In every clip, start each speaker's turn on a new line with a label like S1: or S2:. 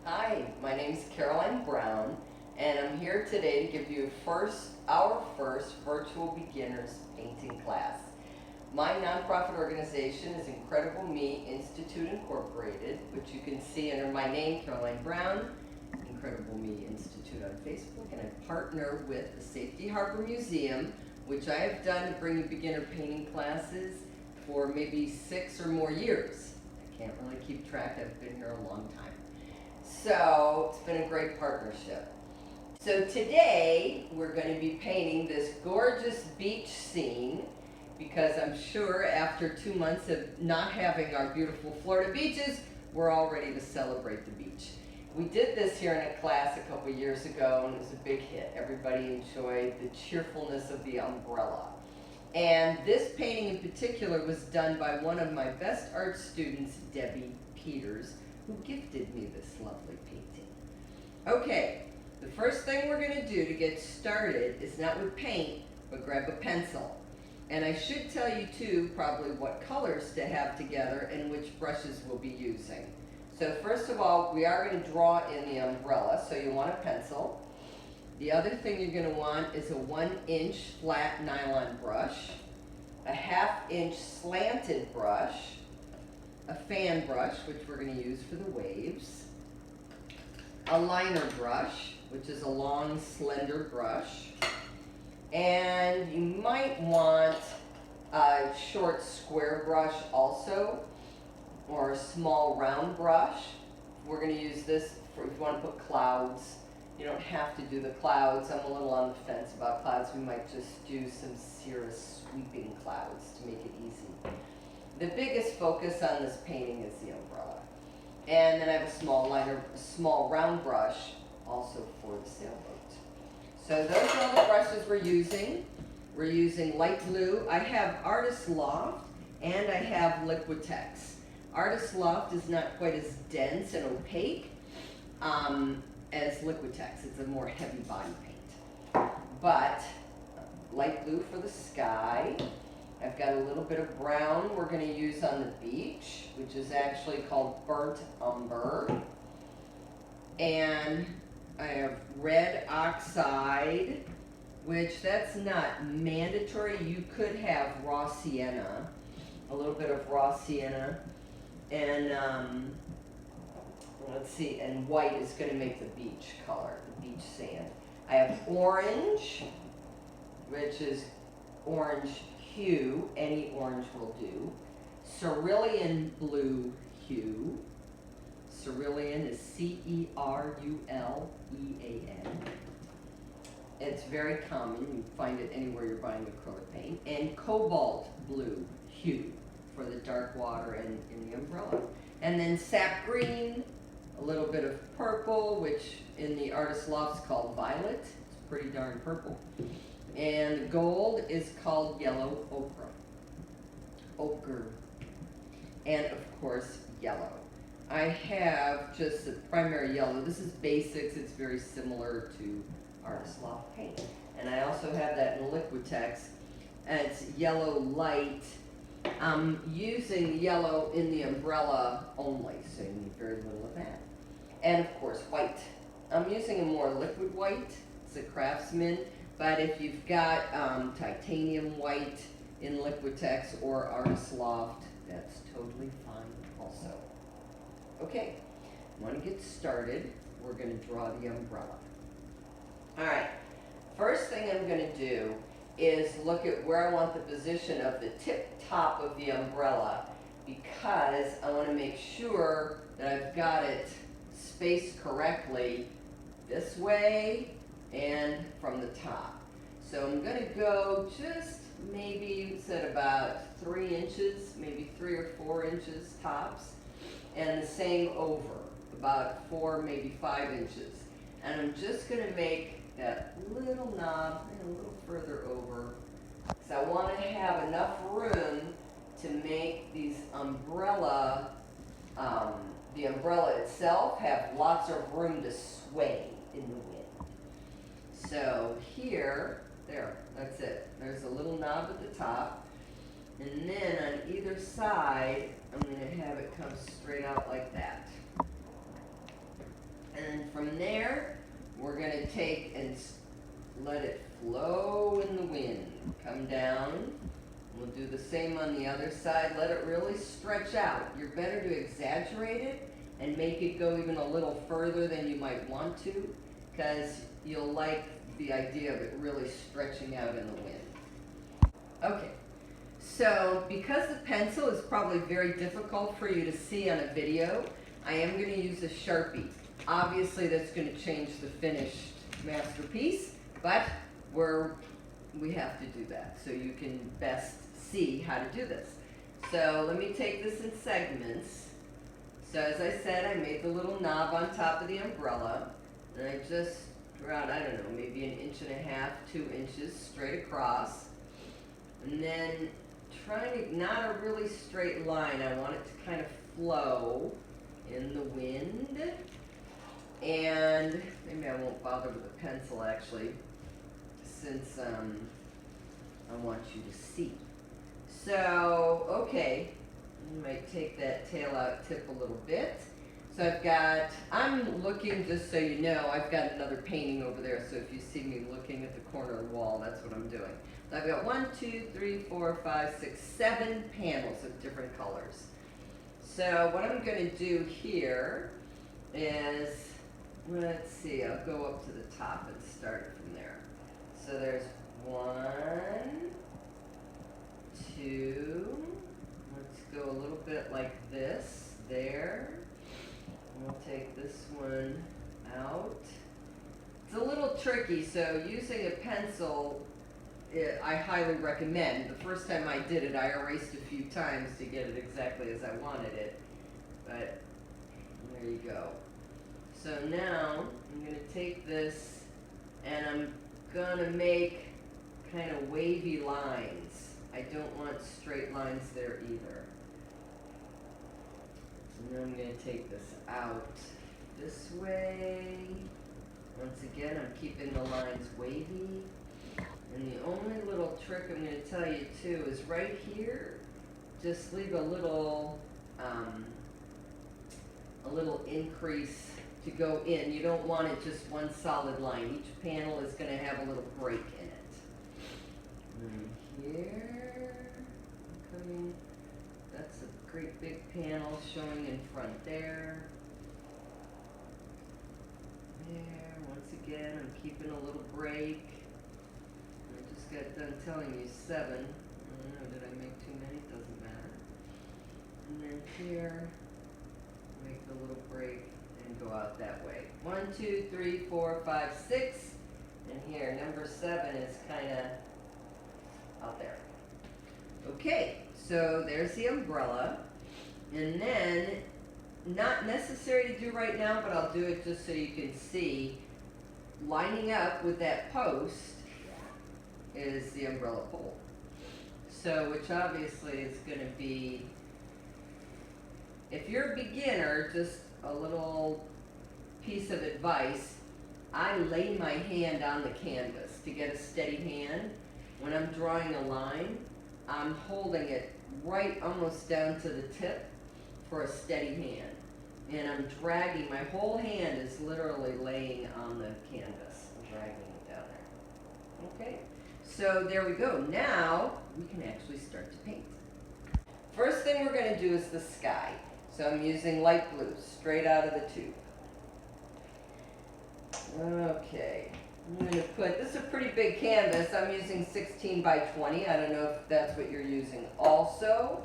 S1: Hi, my name is Caroline Brown, and I'm here today to give you our first virtual beginners painting class. My nonprofit organization is Incredible Me Institute Incorporated, which you can see under my name, Caroline Brown, Incredible Me Institute on Facebook, and I partner with the Safety Harbor Museum, which I have done to bring you beginner painting classes for maybe 6 or more years. I can't really keep track, I've been here a long time. So it's been a great partnership. So today we're going to be painting this gorgeous beach scene because I'm sure after 2 months of not having our beautiful Florida beaches, we're all ready to celebrate the beach. We did this here in a class a couple years ago and it was a big hit. Everybody enjoyed the cheerfulness of the umbrella. And this painting in particular was done by one of my best art students, Debbie Peters, who gifted me this lovely painting. Okay, the first thing we're going to do to get started is not with paint, but grab a pencil. And I should tell you too, probably what colors to have together and which brushes we'll be using. So first of all, we are going to draw in the umbrella, so you want a pencil. The other thing you're going to want is a 1-inch flat nylon brush, a 1/2-inch slanted brush, a fan brush, which we're going to use for the waves, a liner brush, which is a long, slender brush, and you might want a short square brush also, or a small round brush. We're going to use this for if you want to put clouds. You don't have to do the clouds. I'm a little on the fence about clouds. We might just do some cirrus sweeping clouds to make it easy. The biggest focus on this painting is the umbrella. And then I have a small round brush also for the sailboat. So those are all the brushes we're using. We're using light blue. I have Artiist Loft and I have Liquitex. Artiist Loft is not quite as dense and opaque as Liquitex. It's a more heavy body paint. But light blue for the sky. I've got a little bit of brown we're going to use on the beach, which is actually called burnt umber. And I have red oxide, which that's not mandatory. You could have raw sienna, a little bit of raw sienna. And let's see, and white is going to make the beach color, the beach sand. I have orange, which is orange hue, any orange will do. Cerulean blue hue. Cerulean is Cerulean. It's very common. You find it anywhere you're buying acrylic paint. And cobalt blue hue for the dark water and in the umbrella. And then sap green, a little bit of purple, which in the Artiist Loft is called violet. It's pretty darn purple. And gold is called yellow ochre. And of course, yellow. I have just the primary yellow. This is basics. It's very similar to Artiist Loft paint. And I also have that in Liquitex. And it's yellow light. I'm using yellow in the umbrella only, so you need very little of that. And of course, white. I'm using a more liquid white. It's a Craftsman. But if you've got titanium white in Liquitex or Artiist Loft, that's totally fine also. Okay, want to get started, we're going to draw the umbrella. Alright, first thing I'm going to do is look at where I want the position of the tip top of the umbrella, because I want to make sure that I've got it spaced correctly this way and from the top. So I'm going to go just maybe at about 3 inches, maybe 3 or 4 inches tops, and the same over, about 4, maybe 5 inches. And I'm just going to make that little knob and a little further over, because I want to have enough room to make these umbrella, the umbrella itself have lots of room to sway in the wind. So here, there, that's it. There's a little knob at the top. And then on either side, I'm going to have it come straight out like that. from there, we're going to take and let it flow in the wind. Come down. We'll do the same on the other side. Let it really stretch out. You're better to exaggerate it and make it go even a little further than you might want to, because you'll like the idea of it really stretching out in the wind. Okay, so because the pencil is probably very difficult for you to see on a video, I am going to use a Sharpie. Obviously that's going to change the finished masterpiece, but we have to do that so you can best see how to do this. So let me take this in segments. So as I said, I made the little knob on top of the umbrella, and I just drew out, I don't know, maybe 1.5 inches, 2 inches straight across. And then trying to, not a really straight line, I want it to kind of flow in the wind. And maybe I won't bother with a pencil actually, since I want you to see. So, okay, you might take that tail out tip a little bit. So I'm looking, just so you know, I've got another painting over there, so if you see me looking at the corner of the wall, that's what I'm doing. So I've got 1, 2, 3, 4, 5, 6, 7 panels of different colors. So what I'm going to do here is, let's see, I'll go up to the top and start from there. So there's 1, 2, let's go a little bit like this, there. We'll take this one out. It's a little tricky, so using a pencil, I highly recommend. The first time I did it, I erased a few times to get it exactly as I wanted it. But there you go. So now I'm going to take this and I'm going to make kind of wavy lines. I don't want straight lines there either. So now I'm going to take this out this way. Once again, I'm keeping the lines wavy. And the only little trick I'm going to tell you too is right here, just leave a little increase to go in. You don't want it just one solid line. Each panel is going to have a little break in it. And here, coming, that's a great big panel showing in front there. There, once again, I'm keeping a little break. I just got done telling you 7. I don't know, did I make too many? Doesn't matter. And then here, make the little break and go out that way. 1, 2, 3, 4, 5, 6. And here, number 7 is kind of out there. Okay, so there's the umbrella. And then, not necessary to do right now, but I'll do it just so you can see, lining up with that post is the umbrella pole. So, which obviously is going to be, if you're a beginner, just a little piece of advice, I lay my hand on the canvas to get a steady hand. When I'm drawing a line, I'm holding it right almost down to the tip for a steady hand. And I'm dragging, my whole hand is literally laying on the canvas. I'm dragging it down there. Okay, so there we go. Now we can actually start to paint. First thing we're going to do is the sky. So I'm using light blue, straight out of the tube. Okay, I'm going to put, this is a pretty big canvas. I'm using 16 by 20. I don't know if that's what you're using also.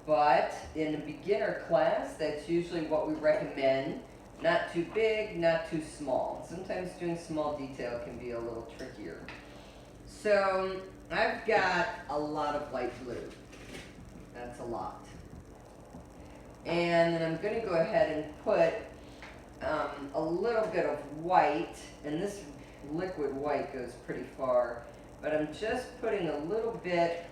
S1: But in a beginner class, that's usually what we recommend. Not too big, not too small. Sometimes doing small detail can be a little trickier. So I've got a lot of light blue. That's a lot. And then I'm going to go ahead and put a little bit of white, and this liquid white goes pretty far, but I'm just putting a little bit,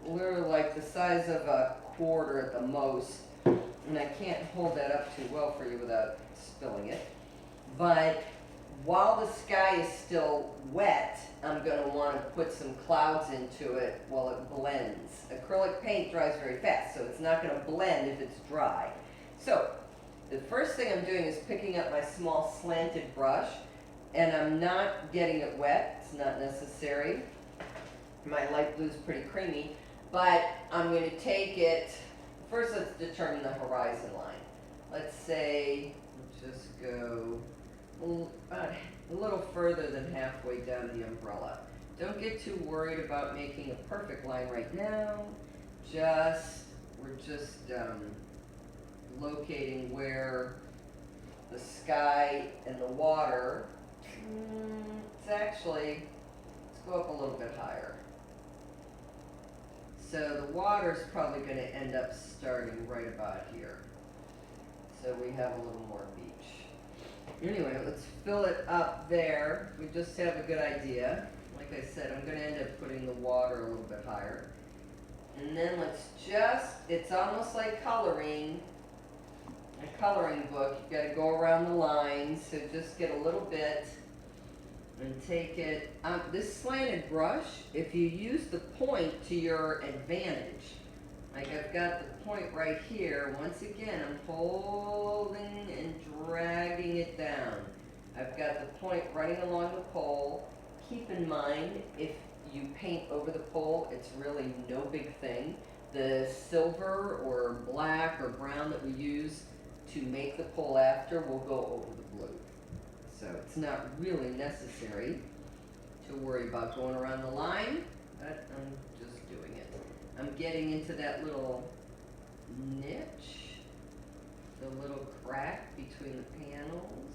S1: literally like the size of a quarter at the most, and I can't hold that up too well for you without spilling it. But while the sky is still wet, I'm going to want to put some clouds into it while it blends. Acrylic paint dries very fast, so it's not going to blend if it's dry. So The first thing I'm doing is picking up my small slanted brush, and I'm not getting it wet, it's not necessary. My light blue is pretty creamy, but I'm going to take it, first let's determine the horizon line. Let's say, just go a little further than halfway down the umbrella. Don't get too worried about making a perfect line right now. We're just locating where the sky and the water, let's go up a little bit higher. So the water's probably going to end up starting right about here. So we have a little more beach. Anyway, let's fill it up there. We just have a good idea. Like I said, I'm going to end up putting the water a little bit higher. And then it's almost like coloring, a coloring book. You've got to go around the lines, so just get a little bit and take it. This slanted brush, if you use the point to your advantage, like I've got the point right here, once again, I'm holding and dragging it down. I've got the point running along the pole. Keep in mind, if you paint over the pole, it's really no big thing. The silver or black or brown that we use to make the pole after will go over the blue. So it's not really necessary to worry about going around the line, but I'm just doing it. I'm getting into that little niche, the little crack between the panels.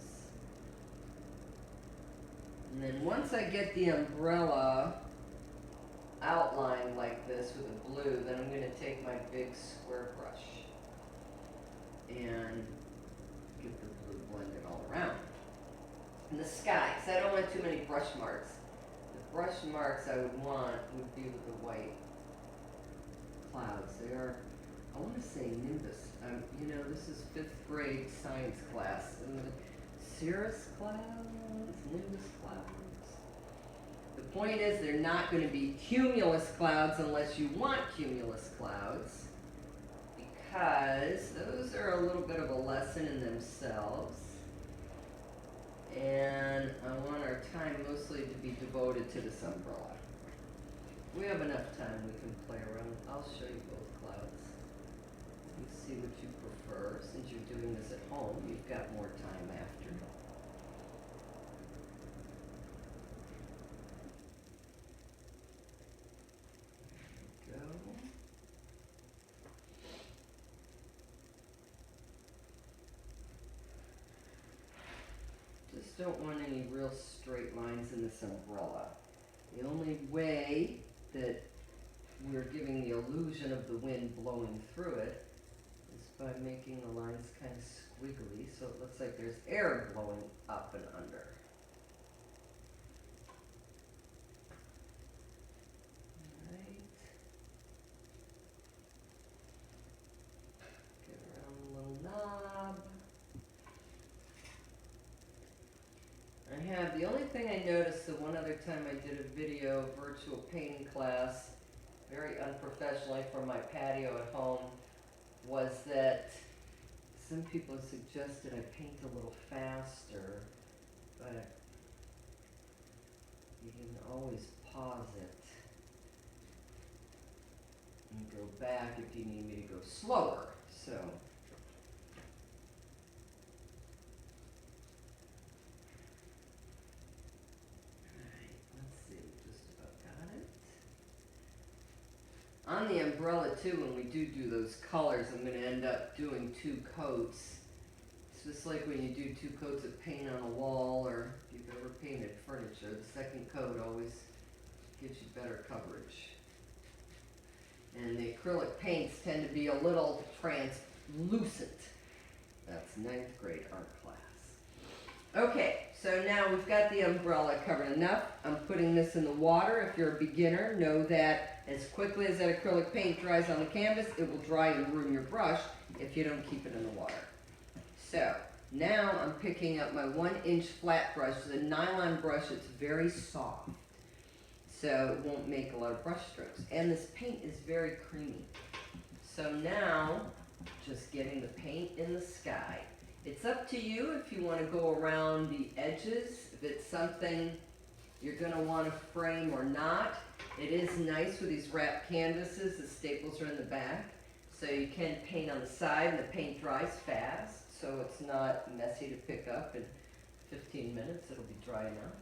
S1: And then once I get the umbrella outlined like this with a blue, then I'm going to take my big square brush and get the blue blended all around. And the sky, because I don't want too many brush marks. The brush marks I would want would be with the white clouds. They are, I want to say nimbus. This is 5th grade science class. Cirrus clouds, nimbus clouds. The point is they're not going to be cumulus clouds unless you want cumulus clouds, because those are a little bit of a lesson in themselves. And I want our time mostly to be devoted to this umbrella. We have enough time we can play around. I'll show you both clouds. You see what you prefer. Since you're doing this at home, you've got more time after. There we go. Just don't want any real straight lines in this umbrella. The only way that we're giving the illusion of the wind blowing through it is by making the lines kind of squiggly, so it looks like there's air blowing up and under. Alright. Get around the little knob. The only thing I noticed the one other time I did a video virtual painting class, very unprofessionally from my patio at home, was that some people suggested I paint a little faster, but you can always pause it and go back if you need me to go slower. So. On the umbrella too, when we do those colors, I'm going to end up doing 2 coats. It's just like when you do 2 coats of paint on a wall, or if you've ever painted furniture, the second coat always gives you better coverage. And the acrylic paints tend to be a little translucent. That's 9th grade art class. Okay, so now we've got the umbrella covered enough. I'm putting this in the water. If you're a beginner, know that as quickly as that acrylic paint dries on the canvas, it will dry and ruin your brush if you don't keep it in the water. So now I'm picking up my 1-inch flat brush. It's a nylon brush. It's very soft, so it won't make a lot of brush strokes. And this paint is very creamy. So now, just getting the paint in the sky. It's up to you if you want to go around the edges, if it's something you're going to want to frame or not. It is nice with these wrapped canvases, the staples are in the back, so you can paint on the side and the paint dries fast, so it's not messy to pick up. In 15 minutes it'll be dry enough.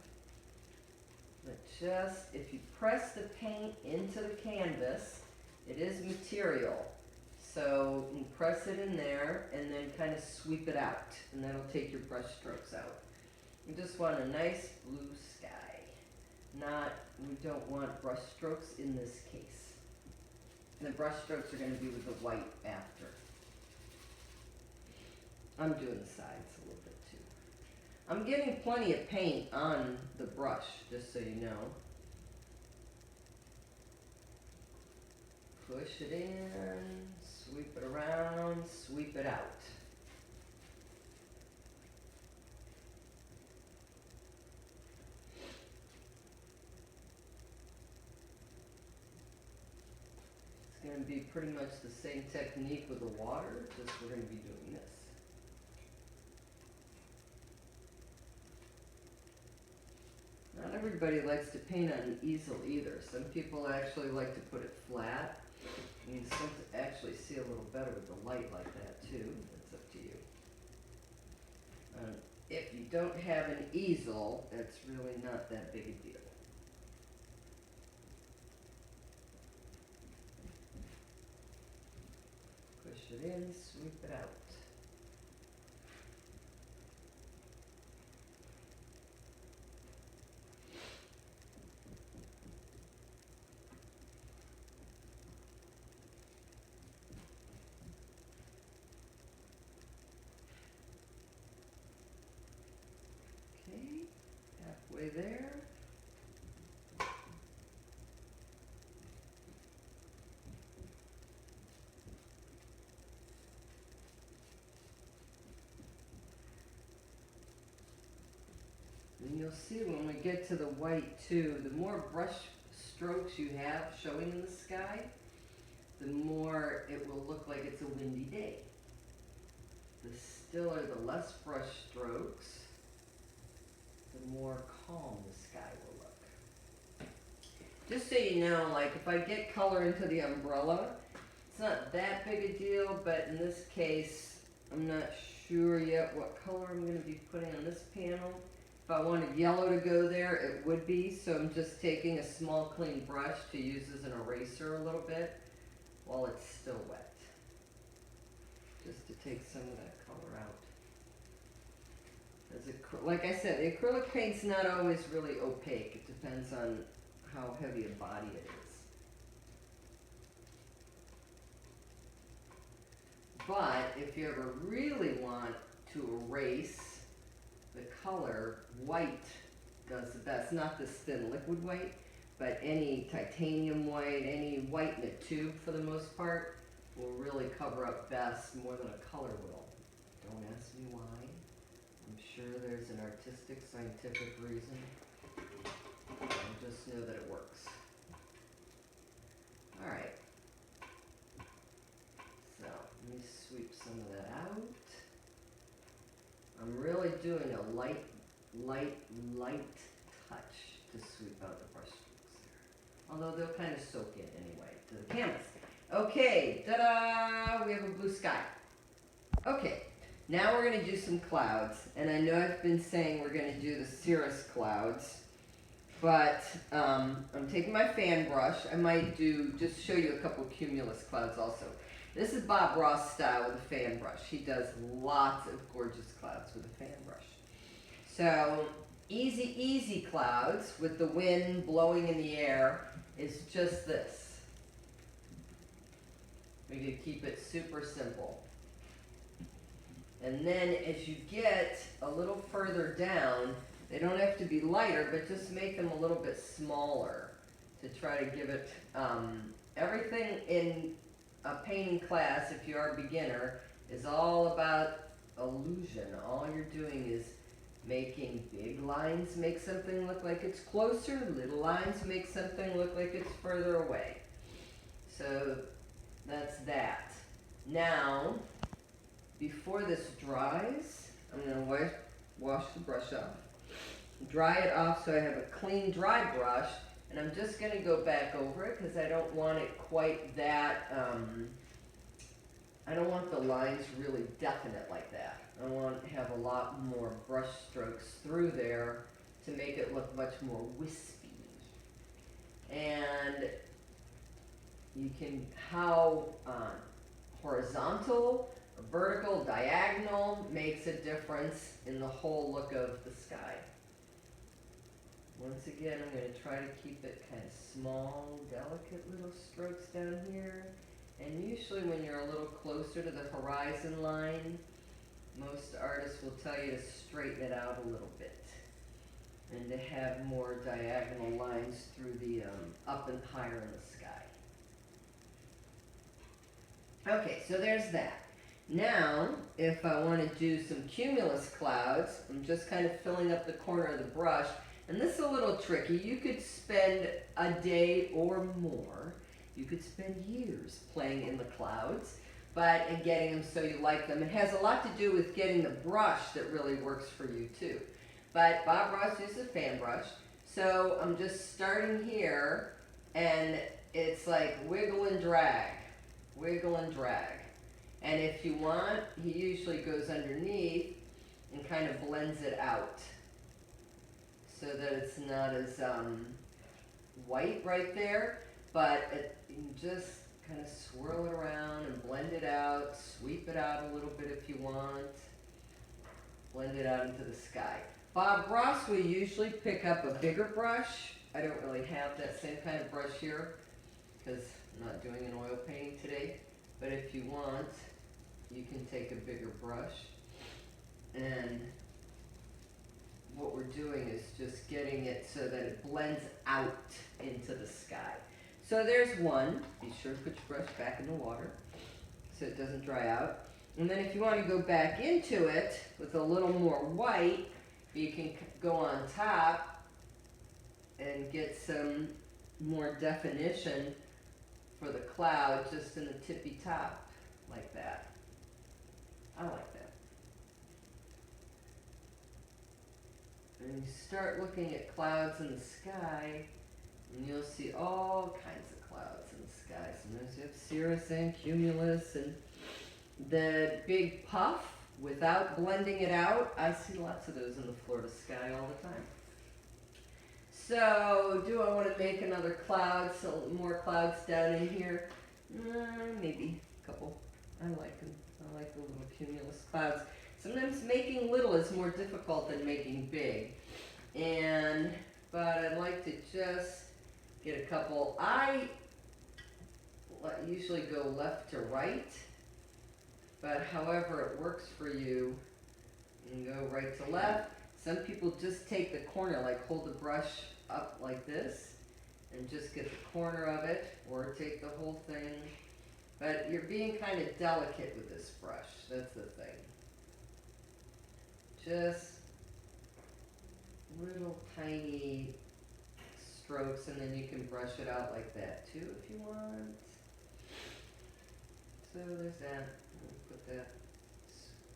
S1: But just, if you press the paint into the canvas, it is material. So you press it in there and then kind of sweep it out, and that'll take your brush strokes out. You just want a nice blue sky. We don't want brush strokes in this case. And the brush strokes are going to be with the white after. I'm doing the sides a little bit too. I'm getting plenty of paint on the brush, just so you know. Push it in, sweep it around, sweep it out. It's going to be pretty much the same technique with the water, just we're going to be doing this. Not everybody likes to paint on an easel either. Some people actually like to put it flat. And some actually see a little better with the light like that too. It's up to you. If you don't have an easel, it's really not that big a deal. Push it in, sweep it out. Okay, halfway there. And you'll see when we get to the white too, the more brush strokes you have showing in the sky, the more it will look like it's a windy day. The stiller, the less brush strokes, the more calm the sky will look. Just so you know, like if I get color into the umbrella, it's not that big a deal, but in this case, I'm not sure yet what color I'm going to be putting on this panel. If I wanted yellow to go there, it would be, so I'm just taking a small clean brush to use as an eraser a little bit while it's still wet. Just to take some of that color out. Like I said, the acrylic paint's not always really opaque. It depends on how heavy a body it is. But if you ever really want to erase the color, white does the best. Not this thin liquid white, but any titanium white, any white in a tube for the most part, will really cover up best, more than a color will. Don't ask me why. I'm sure there's an artistic, scientific reason. I just know that it works. Alright. So, let me sweep some of that out. I'm really doing a light touch to sweep out the brush strokes there. Although they'll kind of soak in anyway to the canvas. Okay, ta-da! We have a blue sky. Okay, now we're going to do some clouds. And I know I've been saying we're going to do the cirrus clouds. But I'm taking my fan brush. I might just show you a couple cumulus clouds also. This is Bob Ross style with a fan brush. He does lots of gorgeous clouds with a fan brush. So easy clouds with the wind blowing in the air is just this. We can keep it super simple. And then as you get a little further down, they don't have to be lighter, but just make them a little bit smaller to try to give it, everything in a painting class, if you are a beginner, is all about illusion. All you're doing is making big lines make something look like it's closer, little lines make something look like it's further away. So that's that. Now, before this dries, I'm going to wash the brush off, dry it off so I have a clean dry brush, and I'm just going to go back over it because I don't want it quite that, I don't want the lines really definite like that. I want to have a lot more brush strokes through there to make it look much more wispy. And you can, how horizontal, or vertical, diagonal makes a difference in the whole look of the sky. Once again, I'm going to try to keep it kind of small, delicate little strokes down here. And usually when you're a little closer to the horizon line, most artists will tell you to straighten it out a little bit and to have more diagonal lines through the up and higher in the sky. Okay, so there's that. Now, if I want to do some cumulus clouds, I'm just kind of filling up the corner of the brush. And this is a little tricky. You could spend a day or more. You could spend years playing in the clouds, but and getting them so you like them. It has a lot to do with getting the brush that really works for you too. But Bob Ross uses a fan brush, so I'm just starting here, and it's like wiggle and drag, wiggle and drag. And if you want, he usually goes underneath and kind of blends it out so that it's not as white right there, but you can just kind of swirl it around and blend it out, sweep it out a little bit if you want, blend it out into the sky. Bob Ross will usually pick up a bigger brush. I don't really have that same kind of brush here because I'm not doing an oil painting today, but if you want, you can take a bigger brush, and what we're doing is just getting it so that it blends out into the sky. So there's one. Be sure to put your brush back in the water so it doesn't dry out. And then if you want to go back into it with a little more white, you can go on top and get some more definition for the cloud just in the tippy top, like that. I like that. And you start looking at clouds in the sky, and you'll see all kinds of clouds in the sky. Sometimes you have cirrus and cumulus and the big puff without blending it out. I see lots of those in the Florida sky all the time. So, do I want to make another cloud, so more clouds down in here? Maybe a couple. I like them. I like the little cumulus clouds. Sometimes making little is more difficult than making big. But I'd like to just get a couple. I usually go left to right, but however it works for you, you can go right to left. Some people just take the corner, like hold the brush up like this, and just get the corner of it, or take the whole thing. But you're being kind of delicate with this brush, that's the thing. Just little tiny strokes, and then you can brush it out like that too if you want. So there's that. Put that.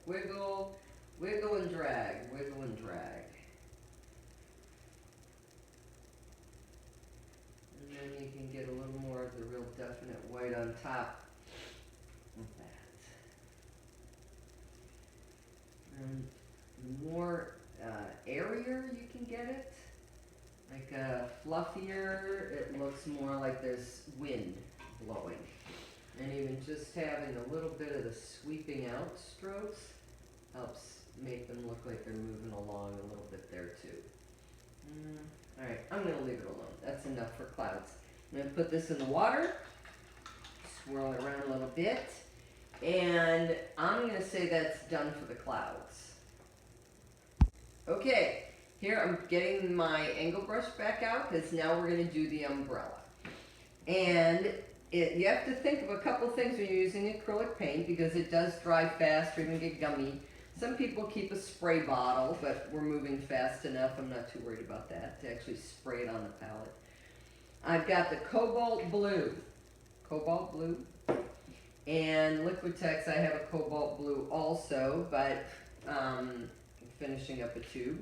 S1: Wiggle, wiggle and drag, wiggle and drag. And then you can get a little more of the real definite white on top of that. And the more airier you can get it, like fluffier, it looks more like there's wind blowing. And even just having a little bit of the sweeping out strokes helps make them look like they're moving along a little bit there too. Alright, I'm going to leave it alone. That's enough for clouds. I'm going to put this in the water, swirl it around a little bit, and I'm going to say that's done for the clouds. Okay, here I'm getting my angle brush back out because now we're going to do the umbrella. And you have to think of a couple things when you're using acrylic paint because it does dry fast or even get gummy. Some people keep a spray bottle, but we're moving fast enough. I'm not too worried about that to actually spray it on the palette. I've got the cobalt blue. Cobalt blue. And Liquitex, I have a cobalt blue also, but I'm finishing up a tube.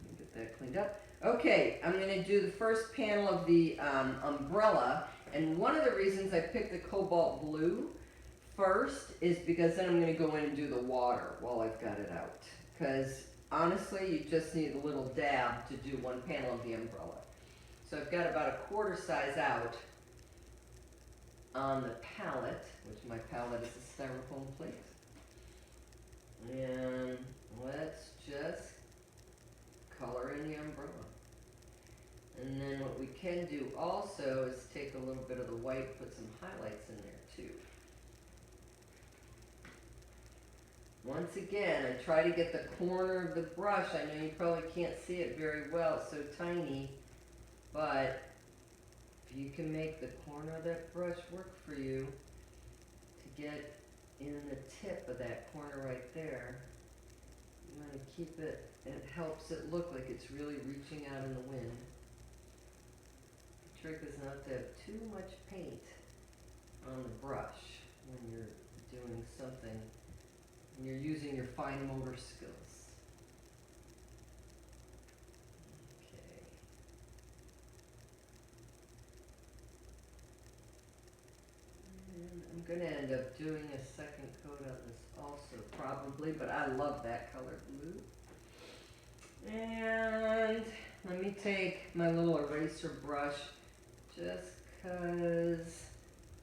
S1: Let me get that cleaned up. Okay, I'm going to do the first panel of the umbrella, and one of the reasons I picked the cobalt blue first is because then I'm going to go in and do the water while I've got it out. Because honestly, you just need a little dab to do one panel of the umbrella. So I've got about a quarter size out on the palette, which my palette is a styrofoam plate. And let's just color in the umbrella. And then what we can do also is take a little bit of the white, put some highlights in there too. Once again, I try to get the corner of the brush. I know you probably can't see it very well, it's so tiny, but if you can make the corner of that brush work for you to get in the tip of that corner right there, you want to keep it, it helps it look like it's really reaching out in the wind. The trick is not to have too much paint on the brush when you're doing something, when you're using your fine motor skills. Okay. And I'm going to end up doing a second coat on this also probably, but I love that color blue. And let me take my little eraser brush just because,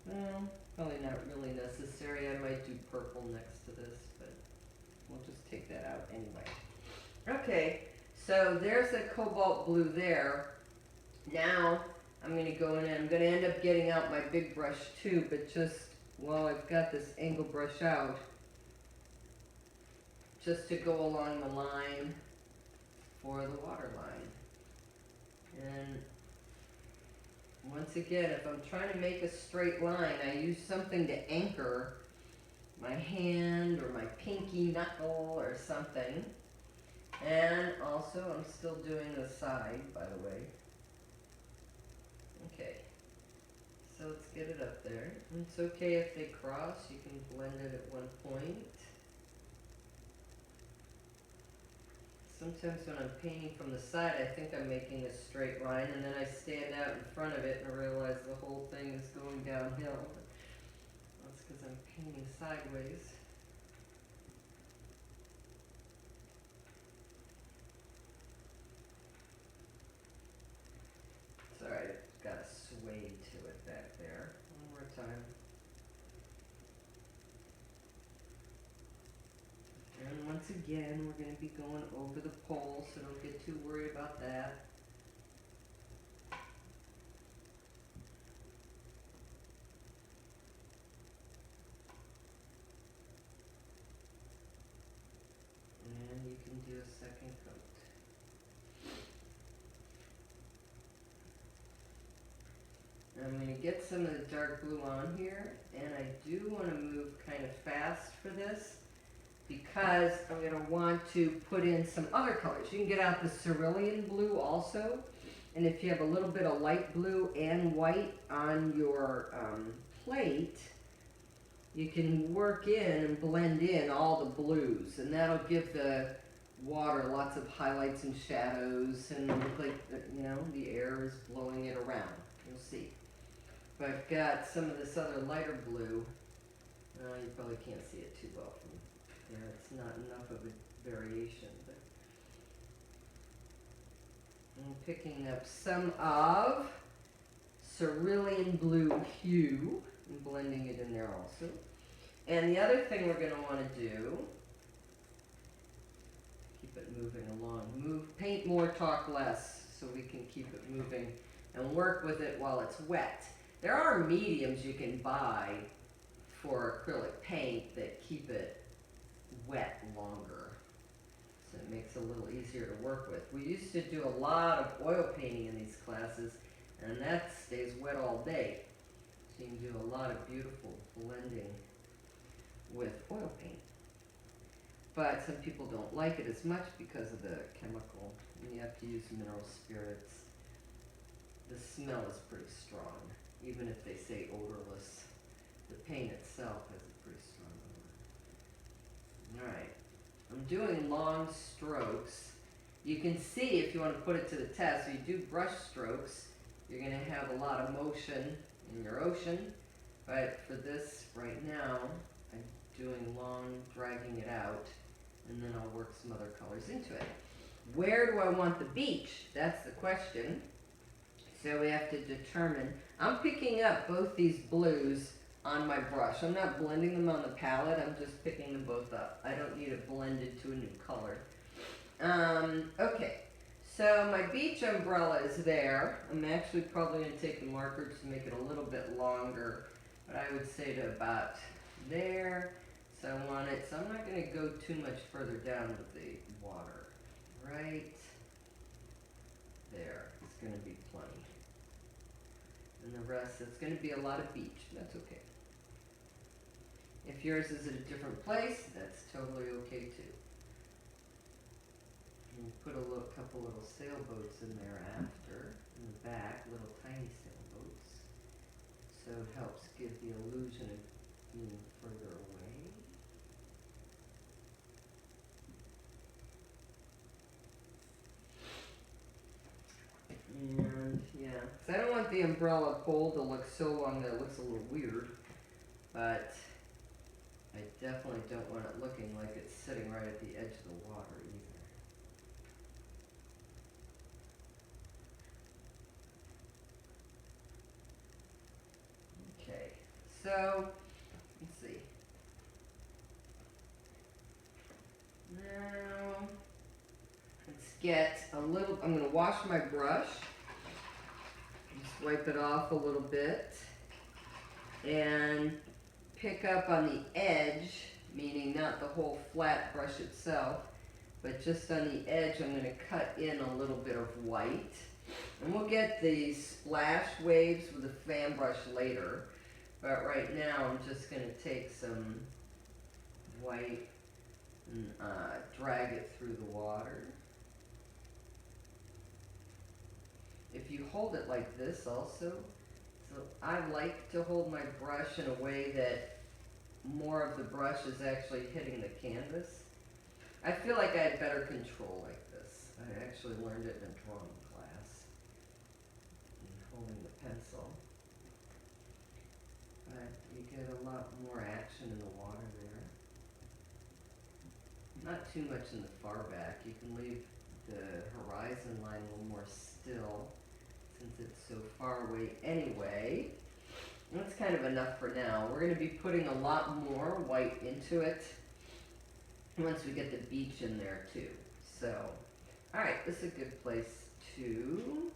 S1: well, probably not really necessary. I might do purple next to this, but we'll just take that out anyway. Okay, so there's the cobalt blue there. Now I'm going to go in and I'm going to end up getting out my big brush too, but just while I've got this angle brush out, just to go along the line for the water line. And once again, if I'm trying to make a straight line, I use something to anchor my hand or my pinky knuckle or something. And also, I'm still doing the side, by the way. Okay, so let's get it up there. It's okay if they cross, you can blend it at one point. Sometimes when I'm painting from the side, I think I'm making a straight line, and then I stand out in front of it and I realize the whole thing is going downhill. That's because I'm painting sideways. It's alright, it's got a sway to it back there. One more time. And once again, we're going to be going over the pole, so don't get too worried about that. And you can do a second coat. I'm going to get some of the dark blue on here, and I do want to move kind of fast for this, because I'm going to want to put in some other colors. You can get out the cerulean blue also, and if you have a little bit of light blue and white on your plate, you can work in and blend in all the blues, and that'll give the water lots of highlights and shadows, and look like, you know, the air is blowing it around. You'll see. But I've got some of this other lighter blue. You probably can't see it too well from there. It's not enough of a variation. But I'm picking up some of cerulean blue hue and blending it in there also. And the other thing we're going to want to do, keep it moving along. Paint more, talk less, so we can keep it moving and work with it while it's wet. There are mediums you can buy for acrylic paint that keep it wet longer, so it makes it a little easier to work with. We used to do a lot of oil painting in these classes, and that stays wet all day, so you can do a lot of beautiful blending with oil paint. But some people don't like it as much because of the chemical, and you have to use mineral spirits. The smell is pretty strong, even if they say odorless. the paint itself has a pretty strong odor. Alright, I'm doing long strokes. You can see if you want to put it to the test, if you do brush strokes, you're going to have a lot of motion in your ocean. But for this right now, I'm doing long, dragging it out, and then I'll work some other colors into it. Where do I want the beach? That's the question. So we have to determine. I'm picking up both these blues on my brush. I'm not blending them on the palette, I'm just picking them both up. I don't need it blended to a new color. Okay, so my beach umbrella is there. I'm actually probably going to take the marker to make it a little bit longer, but I would say to about there. So I want it, so I'm not going to go too much further down with the water. Right there, it's going to be plenty. And the rest, it's going to be a lot of beach, that's okay. If yours is at a different place, that's totally okay too. And put a couple little sailboats in there after, in the back, little tiny sailboats. So it helps give the illusion of being further away. And yeah, because I don't want the umbrella pole to look so long that it looks a little weird, but I definitely don't want it looking like it's sitting right at the edge of the water either. Okay, so let's see. Now let's get a little, I'm going to wash my brush. Just wipe it off a little bit and pick up on the edge, meaning not the whole flat brush itself, but just on the edge I'm going to cut in a little bit of white. And we'll get the splash waves with a fan brush later, but right now I'm just going to take some white and drag it through the water. If you hold it like this also, so I like to hold my brush in a way that more of the brush is actually hitting the canvas. I feel like I had better control like this. I actually learned it in a drawing class, holding the pencil. But you get a lot more action in the water there. Not too much in the far back. You can leave the horizon line a little more still since it's so far away anyway. That's kind of enough for now. We're going to be putting a lot more white into it once we get the beach in there too. So, alright, this is a good place to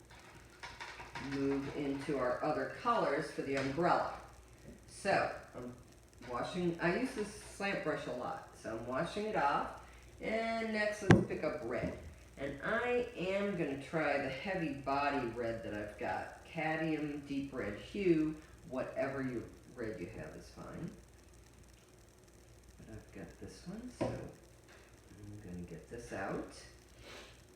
S1: move into our other colors for the umbrella. So, I'm washing, I use this slant brush a lot, so I'm washing it off. And next let's pick up red. And I am going to try the heavy body red that I've got. Cadmium deep red hue, whatever red you have is fine. But I've got this one, so I'm going to get this out.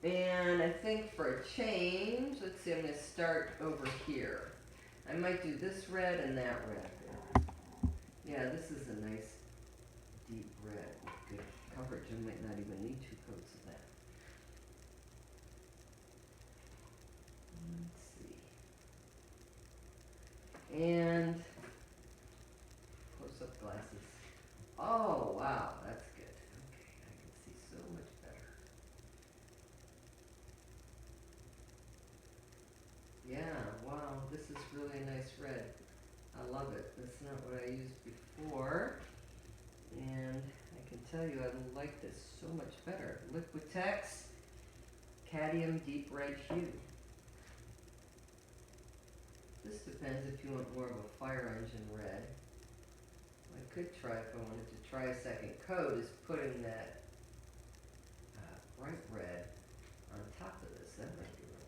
S1: And I think for a change, let's see, I'm going to start over here. I might do this red and that red. Yeah, this is a nice deep red with good coverage. I might not even need 2 coats of that. Let's see. And close-up glasses. Oh, wow, that's good. Okay, I can see so much better. Yeah, wow, this is really a nice red. I love it. That's not what I used before. And I can tell you I like this so much better. Liquitex Cadmium Deep Red Hue. This depends if you want more of a fire engine red. I could try, if I wanted to try a second coat, is putting that bright red on top of this. That might be real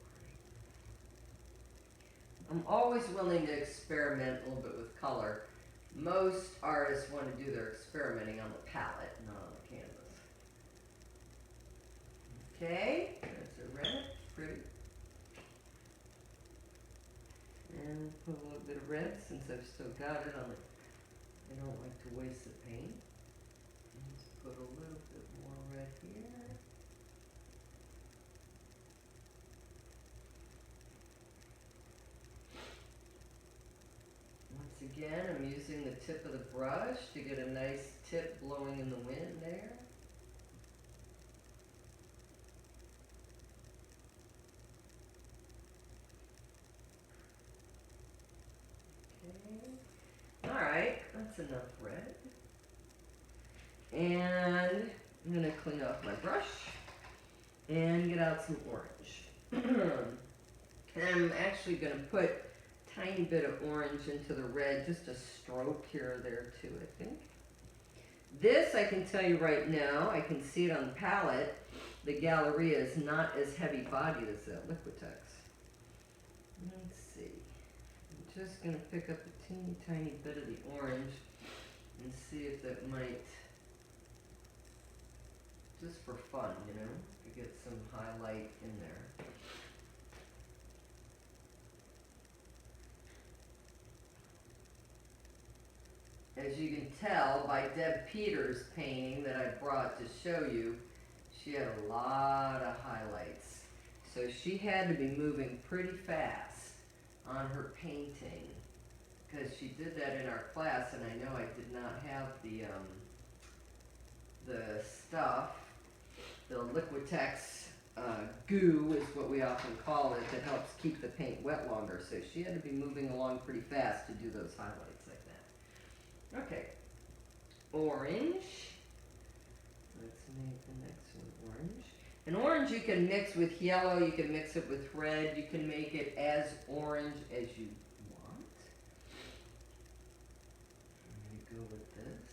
S1: pretty. I'm always willing to experiment a little bit with color. Most artists want to do their experimenting on the palette, not on the canvas. Okay, that's a red, pretty. And put a little bit of red since I've still got it on I don't like to waste the paint. Let's put a little bit more red here. Once again, I'm using the tip of the brush to get a nice tip blowing in the wind there. Okay. Alright, that's enough red. And I'm going to clean off my brush and get out some orange. And I'm actually going to put a tiny bit of orange into the red, just a stroke here or there too, I think. This, I can tell you right now, I can see it on the palette, the Galleria is not as heavy bodied as that Liquitex. Let's see. I'm just going to pick up a teeny tiny bit of the orange and see if that might, just for fun, you know, to get some highlight in there. As you can tell by Deb Peters' painting that I brought to show you, she had a lot of highlights. So she had to be moving pretty fast on her painting, because she did that in our class, and I know I did not have the stuff, the Liquitex goo is what we often call it, that helps keep the paint wet longer. So she had to be moving along pretty fast to do those highlights like that. Okay, orange. Let's make the next one orange. And orange you can mix with yellow, you can mix it with red, you can make it as orange as you want. I'm going to go with this.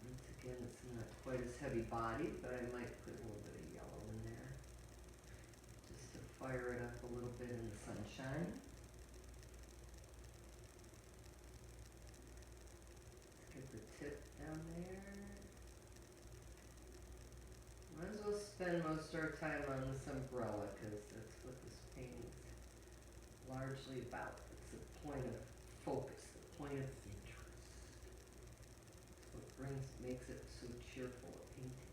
S1: Once again, it's not quite as heavy bodied, but I might put a little bit of yellow in there, just to fire it up a little bit in the sunshine. Let's get the tip down there. Might as well spend most of our time on this umbrella, because that's what this painting is largely about. It's the point of focus, the point of interest. It's what makes it so cheerful a painting.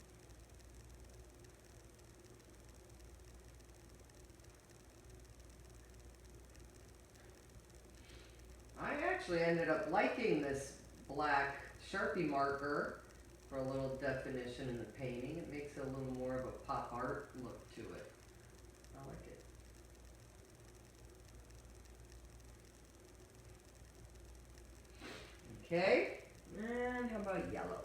S1: I actually ended up liking this black Sharpie marker for a little definition in the painting. It makes it a little more of a pop art look to it. I like it. Okay, and how about yellow?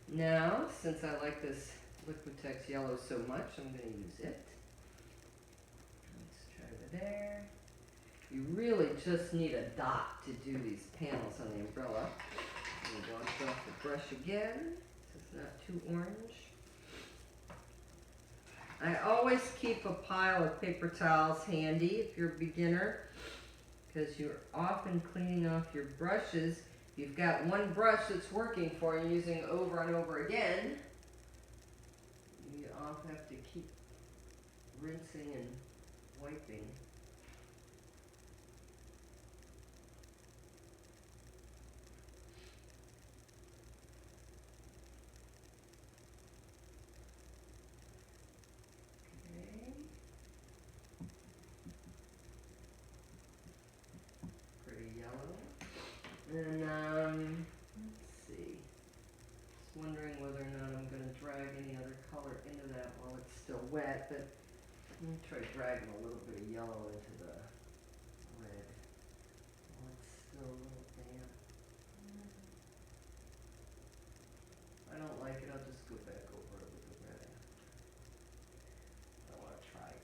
S1: Now, since I like this Liquitex yellow so much, I'm going to use it. Let's try it there. You really just need a dot to do these panels on the umbrella. I'm going to wash off the brush again, so it's not too orange. I always keep a pile of paper towels handy if you're a beginner, because you're often cleaning off your brushes. If you've got one brush that's working for you, using over and over again, you often have to keep rinsing and wiping. And let's see, just wondering whether or not I'm going to drag any other color into that while it's still wet, but I'm going to try dragging a little bit of yellow into the red while it's still a little damp. If I don't like it, I'll just go back over it with the red. I want to try it.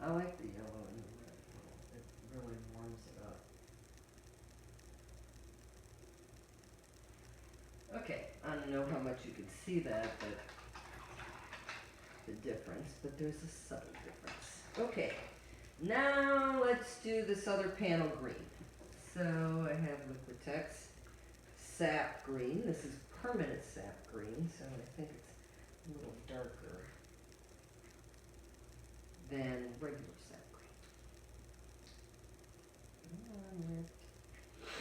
S1: I like the yellow and the red. It really warms it up. Okay, I don't know how much you can see that, but the difference, but there's a subtle difference. Okay, now let's do this other panel green. So I have Liquitex sap green. This is permanent sap green, so I think it's a little darker than regular sap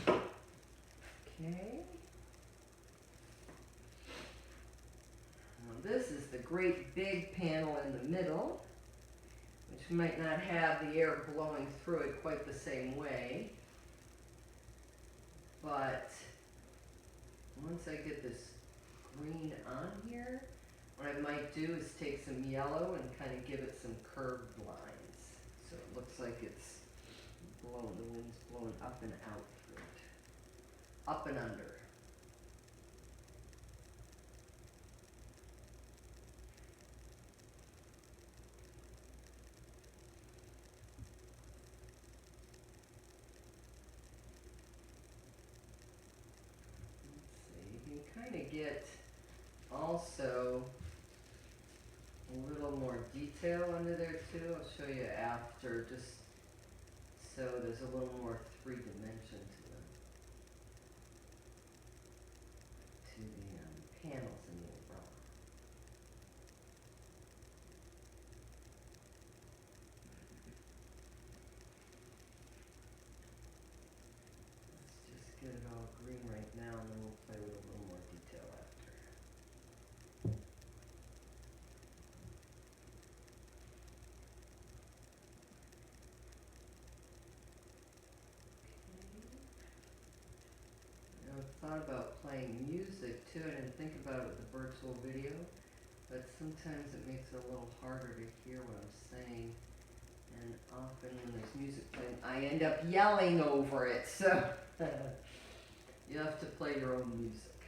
S1: green. Okay. Now this is the great big panel in the middle, which might not have the air blowing through it quite the same way. But once I get this green on here, what I might do is take some yellow and kind of give it some curved lines. So it looks like it's blowing, the wind's blowing up and out through it. Up and under. Kind of get also a little more detail under there too. I'll show you after, just so there's a little more three-dimension to the panels in the umbrella. Let's just get it all green right now, and then we'll play with a little more detail after. I thought about playing music too. I didn't think about it with the virtual video, but sometimes it makes it a little harder to hear what I'm saying. And often when there's music playing, I end up yelling over it. So you have to play your own music.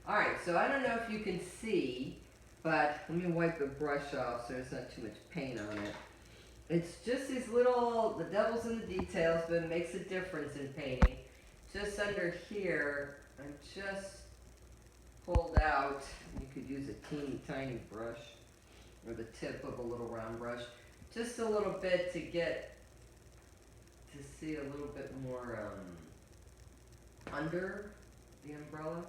S1: Alright, so I don't know if you can see, but let me wipe the brush off so there's not too much paint on it. It's just these little, the devil's in the details, but it makes a difference in painting. Just under here, I just pulled out, you could use a teeny tiny brush, or the tip of a little round brush, just a little bit to get, to see a little bit more under the umbrella.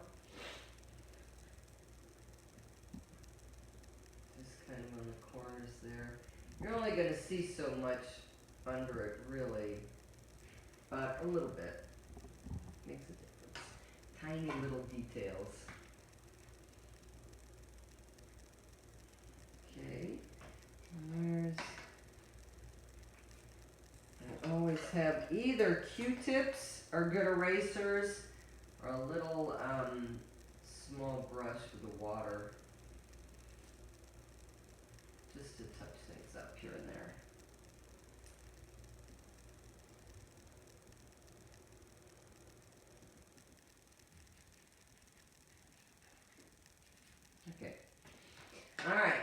S1: Just kind of on the corners there. You're only going to see so much under it, really, but a little bit. Makes a difference. Tiny little details. Okay. And I always have either Q-tips or good erasers, or a little small brush with the water, just to touch things up here and there. Okay. Alright,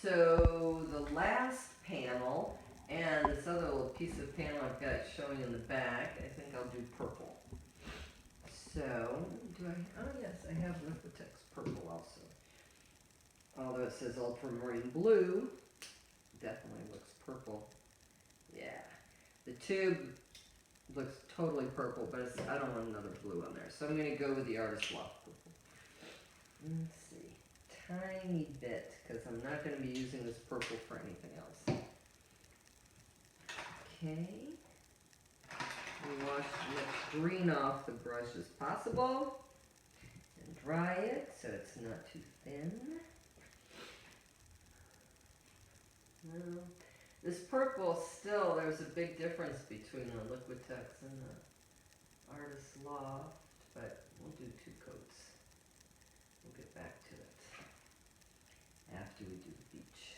S1: so the last panel, and this other little piece of panel I've got showing in the back, I think I'll do purple. So, do I, oh yes, I have Liquitex purple also. Although it says ultramarine blue, definitely looks purple. Yeah, the tube looks totally purple, but it's, I don't want another blue on there. So I'm going to go with the Artiist Loft purple. Let's see. Tiny bit, because I'm not going to be using this purple for anything else. Okay. We wash as much green off the brush as possible and dry it so it's not too thin. Now, this purple still, there's a big difference between the Liquitex and the Artiist Loft, but we'll do 2 coats. We'll get back to it after we do the beach.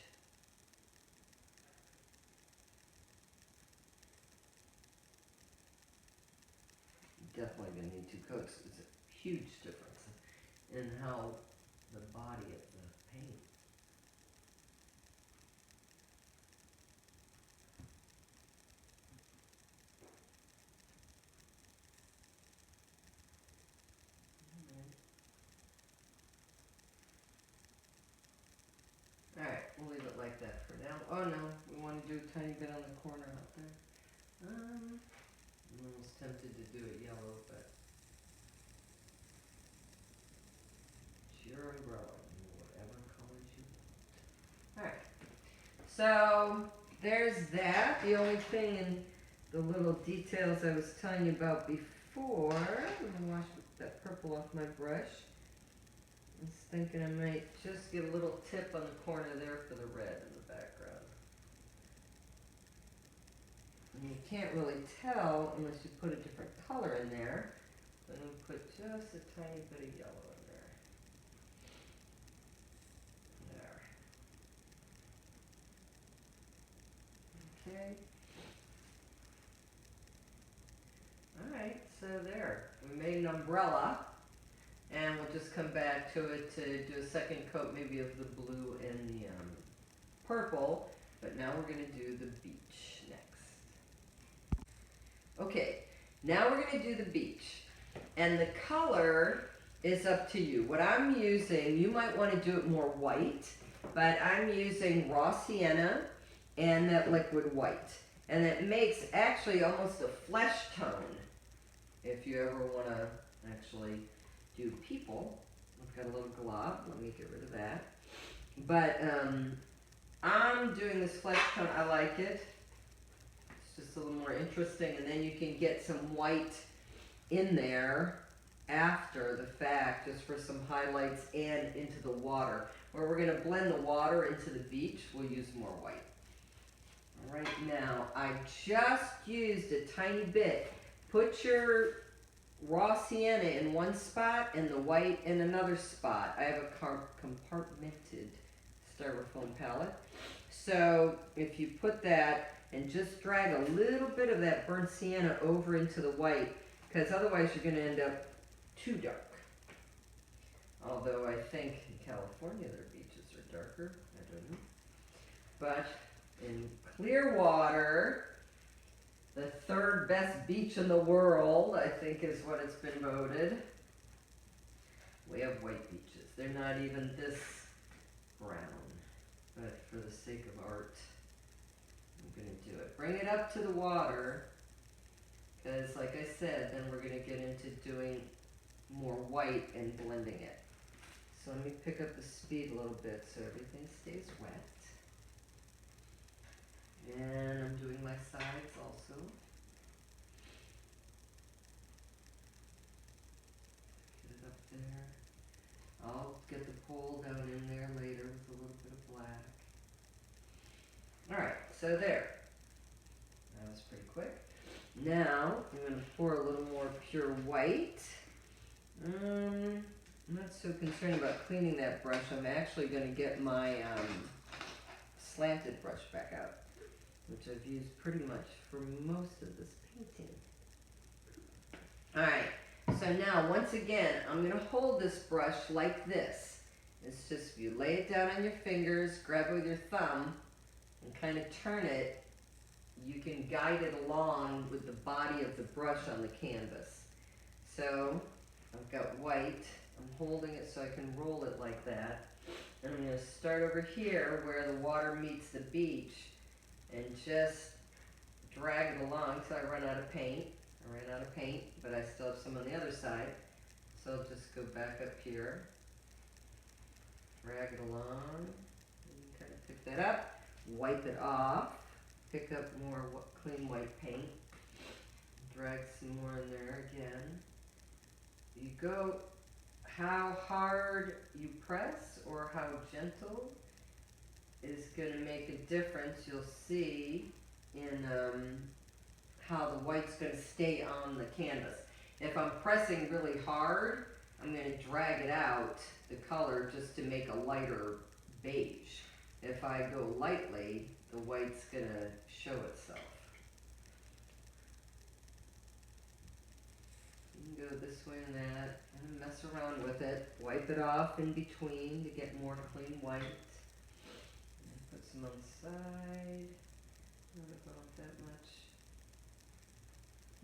S1: Definitely going to need 2 coats. It's a huge difference in how the body of the paint. Alright, we'll leave like that for now. Oh no, we want to do a tiny bit on the corner out there. I'm almost tempted to do it yellow, but it's your umbrella, whatever colors you want. Alright, so there's that. The only thing in the little details I was telling you about before, I'm going to wash that purple off my brush. I was thinking I might just get a little tip on the corner there for the red in the background. And you can't really tell unless you put a different color in there. So I'm going to put just a tiny bit of yellow in there. There. Okay. Alright, so there. We made an umbrella. And we'll just come back to it to do a second coat maybe of the blue and the purple. But now we're going to do the beach next. Okay, now we're going to do the beach. And the color is up to you. What I'm using, you might want to do it more white, but I'm using raw sienna and that liquid white. And it makes actually almost a flesh tone if you ever want to actually do people. I've got a little glob. Let me get rid of that. But I'm doing this flesh tone. I like it. It's just a little more interesting. And then you can get some white in there after the fact, just for some highlights and into the water. Where we're going to blend the water into the beach, we'll use more white. Right now, I just used a tiny bit. Put your raw sienna in one spot and the white in another spot. I have a compartmented styrofoam palette. So if you put that and just drag a little bit of that burnt sienna over into the white, because otherwise you're going to end up too dark. Although I think in California their beaches are darker. I don't know. But in Clearwater, the third best beach in the world, I think is what it's been voted. We have white beaches. They're not even this brown. But for the sake of art, I'm going to do it. Bring it up to the water, because like I said, then we're going to get into doing more white and blending it. So let me pick up the speed a little bit so everything stays wet. And I'm doing my sides also. Get it up there. I'll get the pole down in there later with a little bit of black. Alright, so there. That was pretty quick. Now, I'm going to pour a little more pure white. I'm not so concerned about cleaning that brush. I'm actually going to get my slanted brush back out, which I've used pretty much for most of this painting. Alright, so now once again, I'm going to hold this brush like this. It's just, you lay it down on your fingers, grab it with your thumb, and kind of turn it. You can guide it along with the body of the brush on the canvas. So, I've got white. I'm holding it so I can roll it like that. And I'm going to start over here where the water meets the beach and just drag it along till I run out of paint. I ran out of paint, but I still have some on the other side. So I'll just go back up here, drag it along, and kind of pick that up, wipe it off, pick up more clean white paint, drag some more in there again. You go, how hard you press or how gentle is going to make a difference. You'll see in how the white's going to stay on the canvas. If I'm pressing really hard, I'm going to drag it out, the color, just to make a lighter beige. If I go lightly, the white's going to show itself. You can go this way and that, and mess around with it. Wipe it off in between to get more clean white. And put some on the side. Not about that much.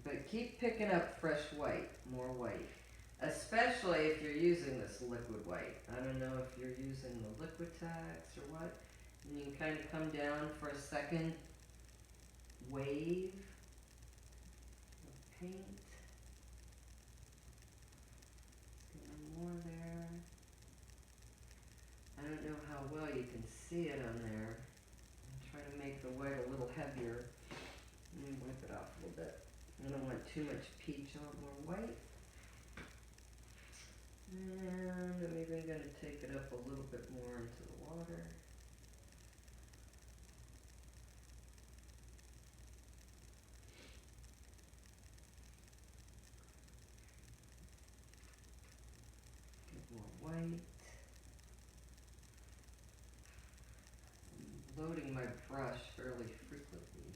S1: But keep picking up fresh white, more white. Especially if you're using this liquid white. I don't know if you're using the Liquitex or what. And you can kind of come down for a second wave of paint. More there. I don't know how well you can see it on there. I'm trying to make the white a little heavier. Let me wipe it off a little bit. I don't want too much peach. I want more white. And I'm even going to take it up a little bit more into the water. Get more white. I'm loading my brush fairly frequently.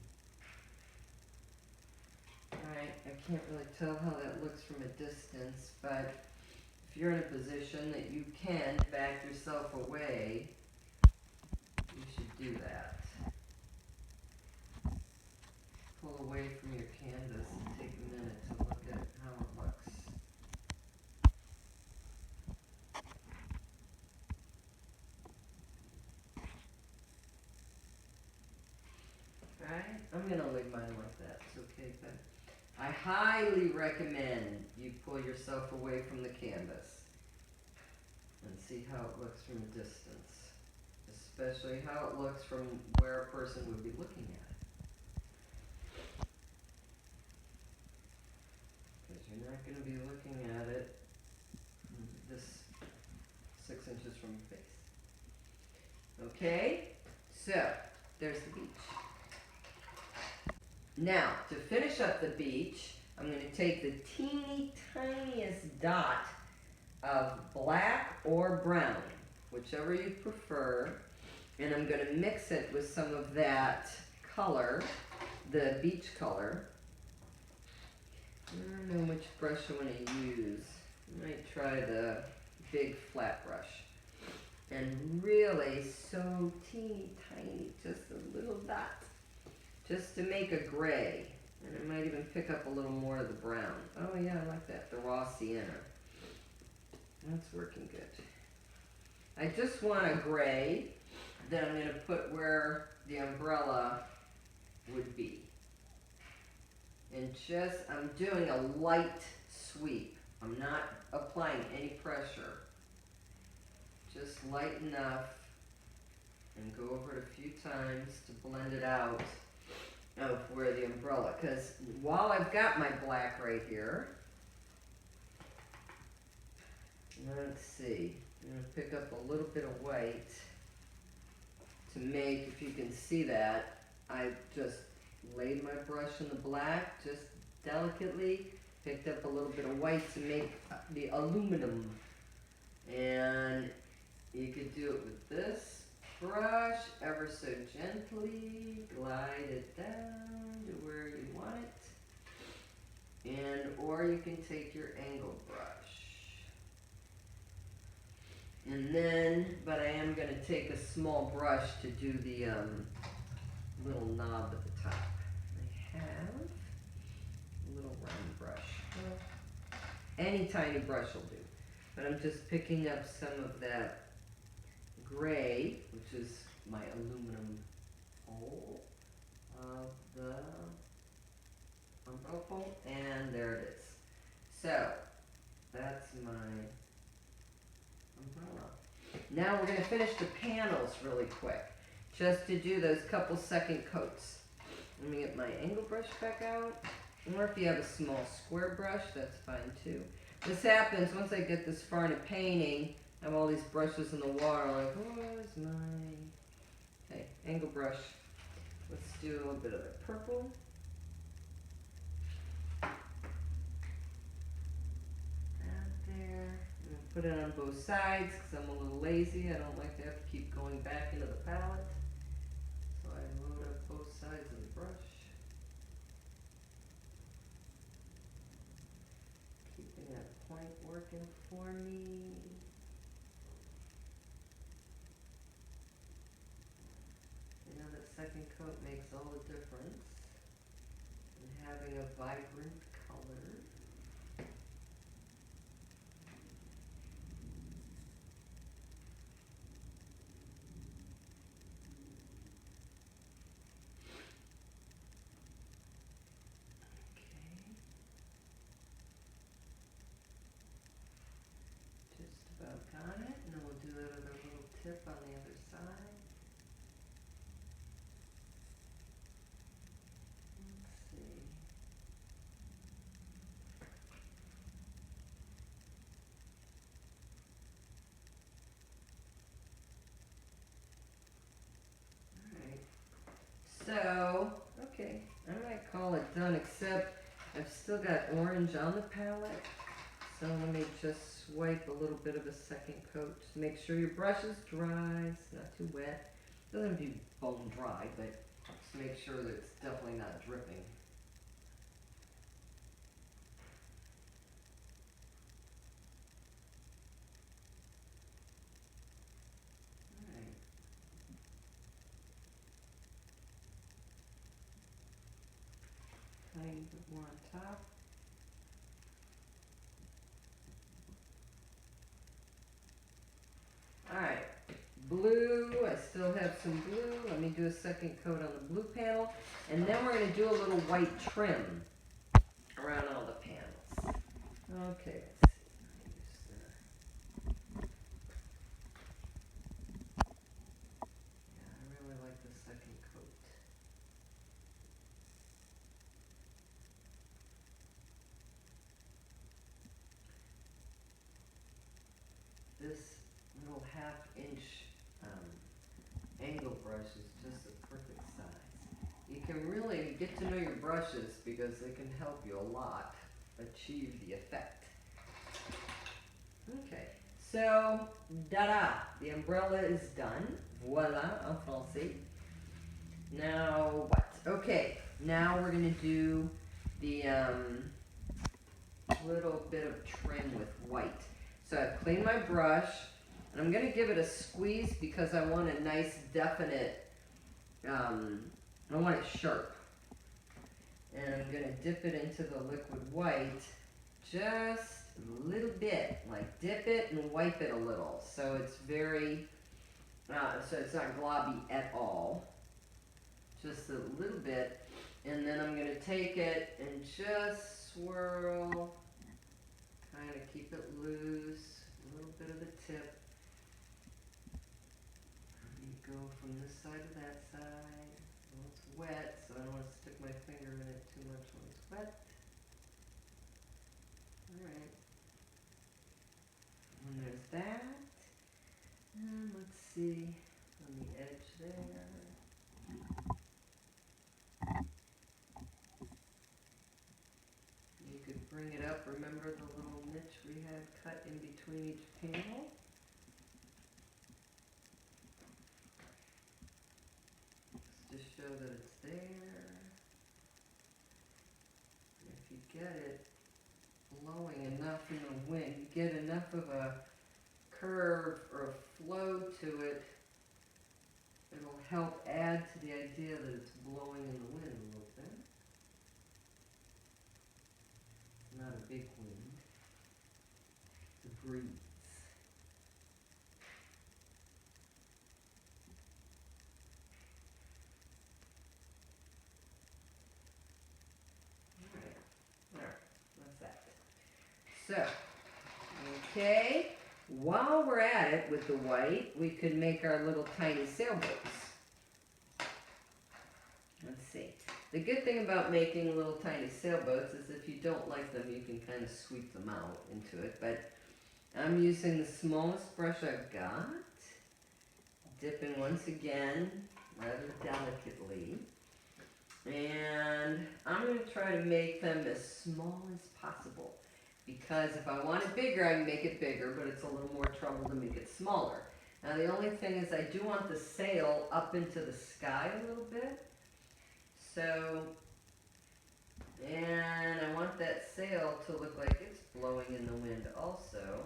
S1: Alright, I can't really tell how that looks from a distance, but if you're in a position that you can back yourself away, you should do that. Pull away from your canvas and take a minute to look at how it looks. Alright, I'm going to leave mine like that, it's okay, but I highly recommend you pull yourself away from the canvas and see how it looks from a distance, especially how it looks from where a person would be looking at it. Because you're not going to be looking at it this 6 inches from your face. Okay, so there's the beach. Now, to finish up the beach, I'm going to take the teeny tiniest dot of black or brown, whichever you prefer, and I'm going to mix it with some of that color, the beach color. I don't know which brush I want to use. I might try the big flat brush. And really so teeny tiny, just a little dot. Just to make a gray. And I might even pick up a little more of the brown. Oh yeah, I like that, the raw sienna. That's working good. I just want a gray that I'm going to put where the umbrella would be. And just, I'm doing a light sweep. I'm not applying any pressure. Just light enough and go over it a few times to blend it out of where the umbrella, because while I've got my black right here, let's see, I'm going to pick up a little bit of white to make, if you can see that, I just laid my brush in the black, just delicately, picked up a little bit of white to make the aluminum, and you could do it with this brush, ever so gently, glide it down to where you want it, and or you can take your angled brush. And then, but I am going to take a small brush to do the little knob at the top. I have a little round brush. Well, any tiny brush will do. But I'm just picking up some of that gray, which is my aluminum hole of the umbrella fold, and there it is. So, that's my umbrella. Now we're going to finish the panels really quick, just to do those couple second coats. Let me get my angle brush back out, or if you have a small square brush, that's fine too. This happens once I get this far into painting. I have all these brushes in the water, like, where's my... Okay, angle brush. Let's do a little bit of the purple. Out there. I'm going to put it on both sides because I'm a little lazy. I don't like to have to keep going back into the palette. So I load up both sides of the brush. Keeping that point working for me. You know, that second coat makes all the difference in having a vibrant color. on it, and then we'll do that other little tip on the other side. Let's see. Alright. So, okay, I might call it done, except I've still got orange on the palette. So let me just swipe a little bit of a second coat. Just make sure your brush is dry, it's not too wet. It doesn't have to be bone dry, but just make sure that it's definitely not dripping. Alright. Tiny bit more on top. Alright, blue, I still have some blue. Let me do a second coat on the blue panel. And then we're going to do a little white trim around all the panels. Okay, let's see. Yeah, I really like the second coat. This little 1/2 inch angle brush is just the perfect size. You can really get to know your brushes because they can help you a lot achieve the effect. Okay, so da-da, the umbrella is done. Voila, en français. Now what? Okay, now we're gonna do the little bit of trim with white. So I've cleaned my brush, and I'm going to give it a squeeze because I want a nice definite, I want it sharp. And I'm going to dip it into the liquid white just a little bit, like dip it and wipe it a little. So it's very, so it's not globby at all. Just a little bit. And then I'm going to take it and just swirl. Kind of keep it loose, a little bit of the tip. Let me go from this side to that side. Well, it's wet, so I don't want to stick my finger in it too much when it's wet. Alright. And there's that. And let's see on the edge there. You could bring it up. Remember the little niche we had cut in between each panel? Just to show that it's there. And if you get it blowing enough in the wind, you get enough of a curve or a flow to it, it'll help add to the idea that it's blowing in the wind a little bit. Not a big wind. It's a breeze. Alright, that's that. So, okay, while we're at it with the white, we could make our little tiny sailboats. Let's see. The good thing about making little tiny sailboats is if you don't like them, you can kind of sweep them out into it. But I'm using the smallest brush I've got, dipping once again, rather delicately. And I'm going to try to make them as small as possible. Because if I want it bigger, I can make it bigger, but it's a little more trouble to make it smaller. Now the only thing is I do want the sail up into the sky a little bit. So, and I want that sail to look like it's blowing in the wind also.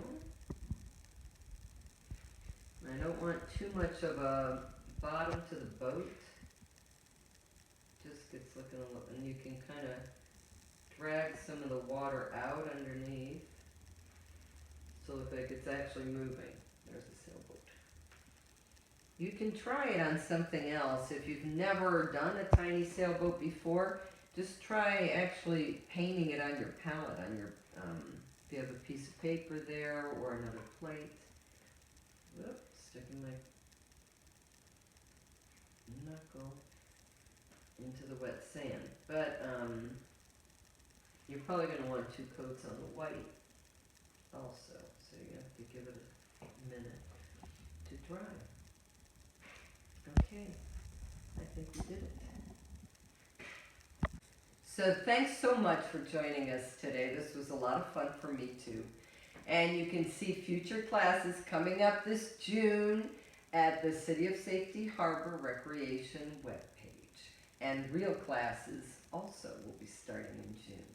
S1: I don't want too much of a bottom to the boat. Just gets looking a little, and you can kind of drag some of the water out underneath to look like it's actually moving. There's the sailboat. You can try it on something else. If you've never done a tiny sailboat before, just try actually painting it on your palette, on your, if you have a piece of paper there or another plate. Whoop, sticking my knuckle into the wet sand. But you're probably going to want 2 coats on the white also, so you have to give it a minute to dry. Okay, I think we did it. So thanks so much for joining us today. This was a lot of fun for me too. And you can see future classes coming up this June at the City of Safety Harbor Recreation webpage. And real classes also will be starting in June.